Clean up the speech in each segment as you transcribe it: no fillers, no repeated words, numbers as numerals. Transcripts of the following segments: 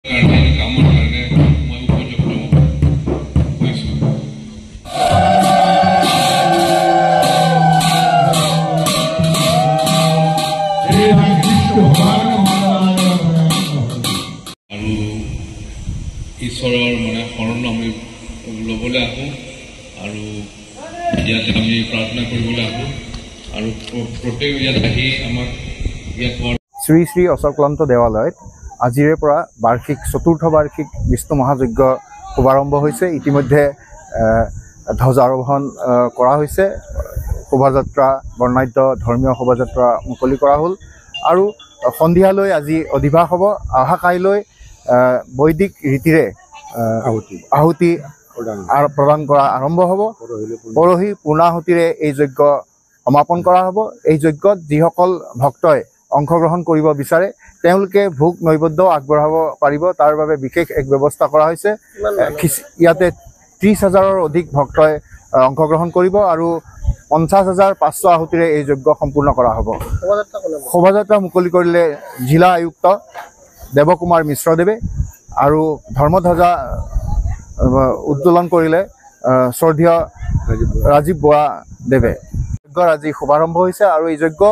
ঈশ্বৰৰ মানে শৰণ আমি ল'বলৈ আহোঁ আৰু ইয়াত আমি প্ৰাৰ্থনা কৰিবলৈ আহোঁ আৰু প্ৰত্যেক ইয়াত আহি আমাক ইয়াত শ্ৰী শ্ৰী অচক্ৰান্ত দেৱালয়ত আজিৰে পৰা চতুৰ্থ বাৰ্ষিক বিষ্ণু মহাযজ্ঞ শুভাৰম্ভ হৈছে। ইতিমধ্যে ধ্বজাৰোহণ কৰা হৈছে, শোভাযাত্ৰা বৰ্ণাঢ্য ধৰ্মীয় শোভাযাত্ৰা মুকলি কৰা হ'ল আৰু সন্ধিয়ালৈ আজি অধিবাস হ'ব। অহা কাইলৈ বৈদিক ৰীতিৰে আহুতি প্ৰদান কৰা আৰম্ভ হ'ব। পৰহি পূৰ্ণাহুতিৰে এই যজ্ঞ সমাপন কৰা হ'ব। এই যজ্ঞত যিসকল ভক্তই অংশগ্ৰহণ কৰিব বিচাৰে তেওঁলোকে ভোগ নৈবেদ্য আগবঢ়াব পাৰিব। তাৰ বাবে বিশেষ এক ব্যৱস্থা কৰা হৈছে। ইয়াতে 30,000ৰ অধিক ভক্তই অংশগ্ৰহণ কৰিব আৰু 50,500 আহুতিৰে এই যজ্ঞ সম্পূৰ্ণ কৰা হ'ব। শোভাযাত্ৰা মুকলি কৰিলে জিলা আয়ুক্ত দেৱকুমাৰ মিশ্ৰদেৱে আৰু ধৰ্মধ্বজা উত্তোলন কৰিলে শ্ৰদ্ধেয় ৰাজীৱ বৰা দেৱে। যজ্ঞৰ আজি শুভাৰম্ভ হৈছে আৰু এই যজ্ঞ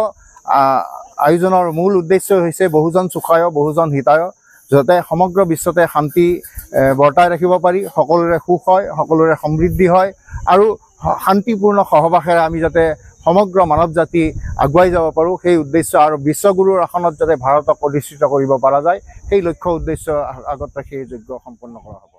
আয়োজনৰ মূল উদ্দেশ্য হৈছে বহুজন সুখায় বহুজন হিতায়, যাতে সমগ্ৰ বিশ্বতে শান্তি বৰ্তাই ৰাখিব পাৰি, সকলোৰে সুখ হয়, সকলোৰে সমৃদ্ধি হয় আৰু শান্তিপূৰ্ণ সহবাসেৰে আমি যাতে সমগ্ৰ মানৱ জাতি আগুৱাই যাব পাৰোঁ সেই উদ্দেশ্য আৰু বিশ্বগুৰুৰ আসনত যাতে ভাৰতক অধিষ্ঠিত কৰিব পৰা যায় সেই লক্ষ্য উদ্দেশ্য আগত ৰাখি এই যজ্ঞ সম্পন্ন কৰা হ'ব।